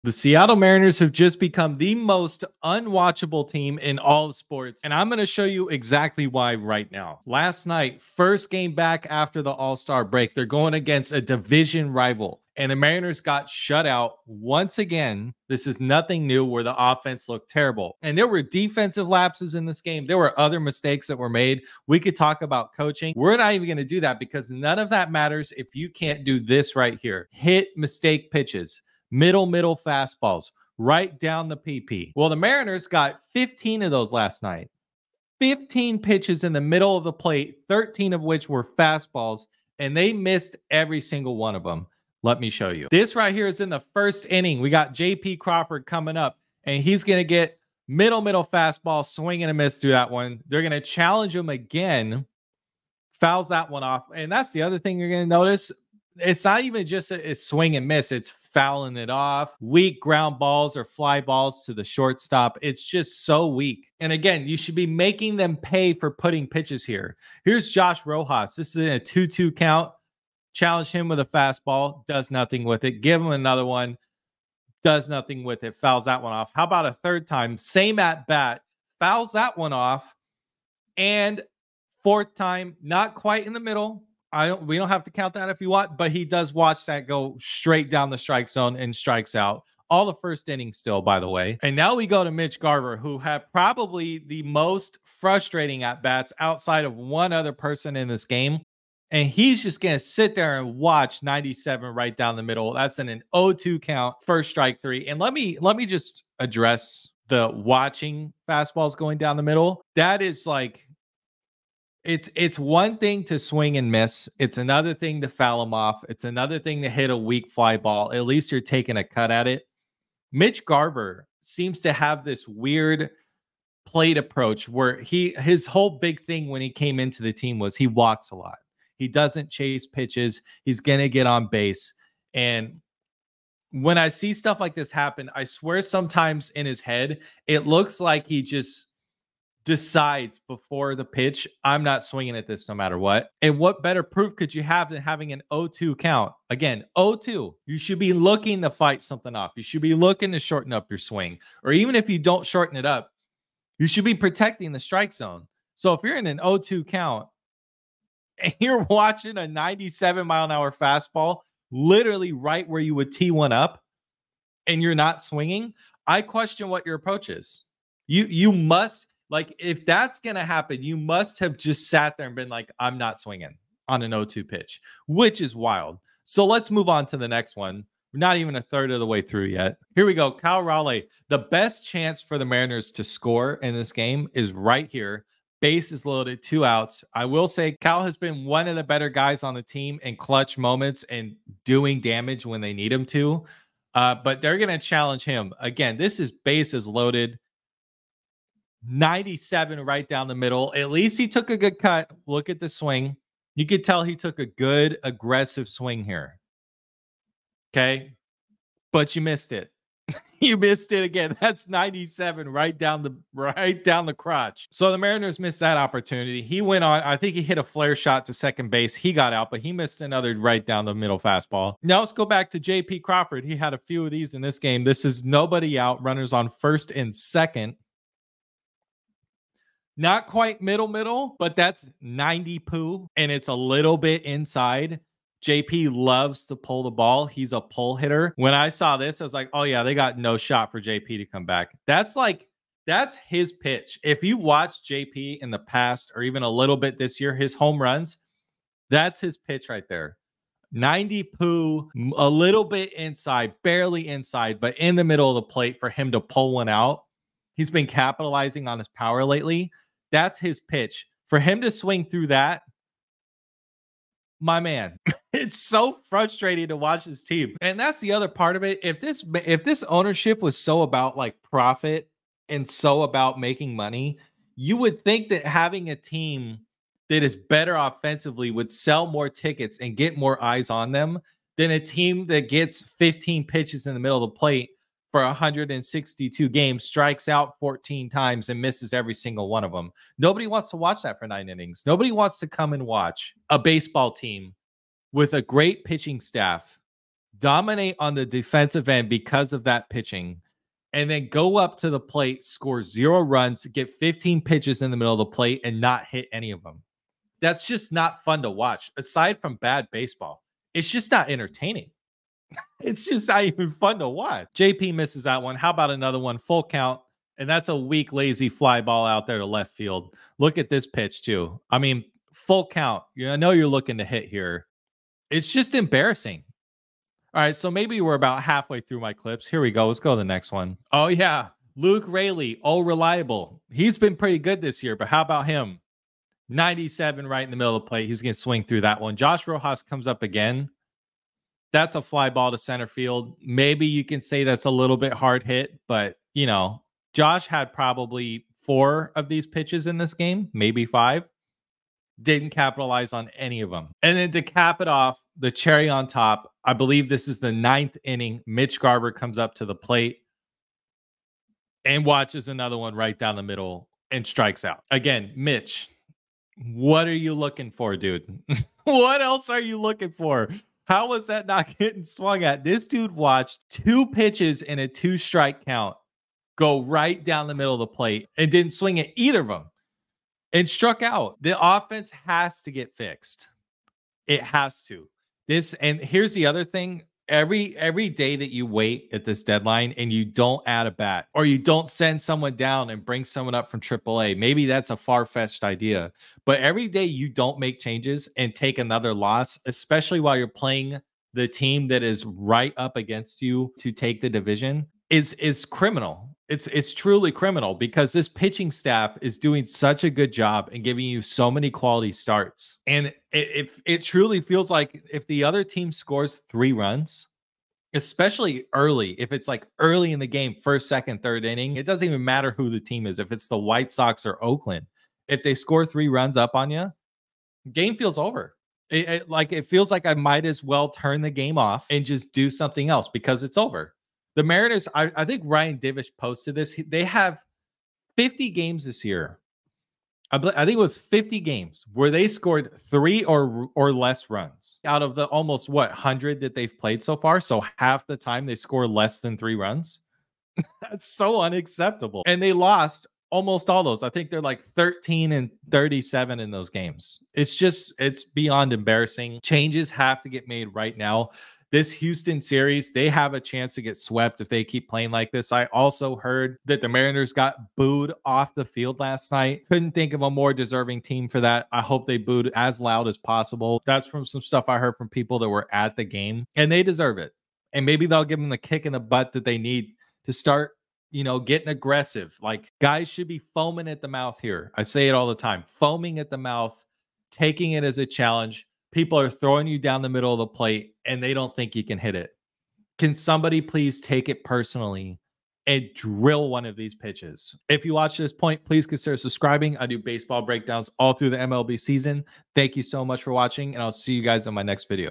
The Seattle Mariners have just become the most unwatchable team in all of sports, and I'm going to show you exactly why right now. Last night, first game back after the All-Star break, they're going against a division rival, and the Mariners got shut out once again. This is nothing new where the offense looked terrible, and there were defensive lapses in this game. There were other mistakes that were made. We could talk about coaching. We're not even going to do that because none of that matters if you can't do this right here. Hit mistake pitches. Middle fastballs right down the PP. Well, the Mariners got 15 of those last night. 15 pitches in the middle of the plate, 13 of which were fastballs, and they missed every single one of them. Let me show you. This right here is in the first inning. We got J.P. Crawford coming up, and he's going to get middle fastball, swing and a miss through that one. They're going to challenge him again. Fouls that one off. And that's the other thing you're going to notice. It's not even just a swing and miss. It's fouling it off. Weak ground balls or fly balls to the shortstop. It's just so weak. And again, you should be making them pay for putting pitches here. Here's Josh Rojas. This is in a 2-2 count. Challenge him with a fastball. Does nothing with it. Give him another one. Does nothing with it. Fouls that one off. How about a third time? Same at bat. Fouls that one off. And fourth time, not quite in the middle. We don't have to count that if you want, but he does watch that go straight down the strike zone and strikes out. All the first inning still, by the way. And now we go to Mitch Garver, who had probably the most frustrating at-bats outside of one other person in this game. And he's just going to sit there and watch 97 right down the middle. That's in an 0-2 count, first strike three. And let me just address the watching fastballs going down the middle. That is like... It's one thing to swing and miss. It's another thing to foul them off. It's another thing to hit a weak fly ball. At least you're taking a cut at it. Mitch Garver seems to have this weird plate approach where his whole big thing when he came into the team was he walks a lot. He doesn't chase pitches. He's going to get on base. And when I see stuff like this happen, I swear sometimes in his head, it looks like he just decides before the pitch, I'm not swinging at this no matter what. And what better proof could you have than having an 0-2 count? Again, 0-2. You should be looking to fight something off. You should be looking to shorten up your swing. Or even if you don't shorten it up, you should be protecting the strike zone. So if you're in an 0-2 count and you're watching a 97-mile-an-hour fastball literally right where you would tee one up and you're not swinging, I question what your approach is. You must... Like, if that's going to happen, you must have just sat there and been like, I'm not swinging on an 0-2 pitch, which is wild. So let's move on to the next one. We're not even a third of the way through yet. Here we go. Cal Raleigh. The best chance for the Mariners to score in this game is right here. Base is loaded, 2 outs. I will say Cal has been one of the better guys on the team in clutch moments and doing damage when they need him to. But they're going to challenge him. Again, this is base is loaded. 97 right down the middle. At least he took a good cut. Look at the swing. You could tell he took a good aggressive swing here. Okay. But you missed it. You missed it again. That's 97 right down the crotch. So the Mariners missed that opportunity. He went on. I think he hit a flare shot to second base. He got out, but he missed another right down the middle fastball. Now let's go back to J.P. Crawford. He had a few of these in this game. This is nobody out. Runners on first and second. Not quite middle, but that's 90 poo, and it's a little bit inside. JP loves to pull the ball. He's a pull hitter. When I saw this, I was like, oh, yeah, they got no shot for JP to come back. That's his pitch. If you watch JP in the past or even a little bit this year, his home runs, that's his pitch right there. 90 poo, a little bit inside, barely inside, but in the middle of the plate for him to pull one out. He's been capitalizing on his power lately. That's his pitch. For him to swing through that, my man, it's so frustrating to watch this team. And that's the other part of it. If this ownership was so about like profit and so about making money, you would think that having a team that is better offensively would sell more tickets and get more eyes on them than a team that gets 15 pitches in the middle of the plate for 162 games, strikes out 14 times, and misses every single one of them. Nobody wants to watch that for 9 innings. Nobody wants to come and watch a baseball team with a great pitching staff dominate on the defensive end because of that pitching, and then go up to the plate, score 0 runs, get 15 pitches in the middle of the plate, and not hit any of them. That's just not fun to watch. Aside from bad baseball, it's just not entertaining. It's just not even fun to watch. JP misses that one. How about another one? Full count. And that's a weak, lazy fly ball out there to left field. Look at this pitch, too. I mean, full count. I know you're looking to hit here. It's just embarrassing. All right, so maybe we're about halfway through my clips. Here we go. Let's go to the next one. Oh, yeah. Luke Raley, reliable. He's been pretty good this year, but how about him? 97 right in the middle of the plate. He's going to swing through that one. Josh Rojas comes up again. That's a fly ball to center field. Maybe you can say that's a little bit hard hit, but, you know, Josh had probably 4 of these pitches in this game, maybe 5. Didn't capitalize on any of them. And then to cap it off, the cherry on top, I believe this is the 9th inning. Mitch Garver comes up to the plate and watches another one right down the middle and strikes out. Again, Mitch, what are you looking for, dude? What else are you looking for? How was that not getting swung at? This dude watched 2 pitches in a 2-strike count go right down the middle of the plate and didn't swing at either of them and struck out. The offense has to get fixed. It has to. And here's the other thing. Every day that you wait at this deadline and you don't add a bat or you don't send someone down and bring someone up from AAA, maybe that's a far-fetched idea. But every day you don't make changes and take another loss, especially while you're playing the team that is right up against you to take the division, is criminal. It's truly criminal because this pitching staff is doing such a good job and giving you so many quality starts. And it truly feels like if the other team scores 3 runs, especially early, if it's like early in the game, first, second, third inning, it doesn't even matter who the team is. If it's the White Sox or Oakland, if they score 3 runs up on you, game feels over. It feels like I might as well turn the game off and just do something else because it's over. The Mariners, I think Ryan Divish posted this. They have 50 games this year. I think it was 50 games where they scored 3 or less runs out of the almost 100 that they've played so far. So half the time they score less than 3 runs. That's so unacceptable. And they lost almost all those. I think they're like 13-37 in those games. It's beyond embarrassing. Changes have to get made right now. This Houston series, they have a chance to get swept if they keep playing like this. I also heard that the Mariners got booed off the field last night. Couldn't think of a more deserving team for that. I hope they booed as loud as possible. That's from some stuff I heard from people that were at the game, and they deserve it. And maybe they'll give them the kick in the butt that they need to start, getting aggressive. Like, guys should be foaming at the mouth here. I say it all the time, foaming at the mouth, taking it as a challenge. People are throwing you down the middle of the plate and they don't think you can hit it. Can somebody please take it personally and drill one of these pitches? If you watch this point, please consider subscribing. I do baseball breakdowns all through the MLB season. Thank you so much for watching, and I'll see you guys in my next video.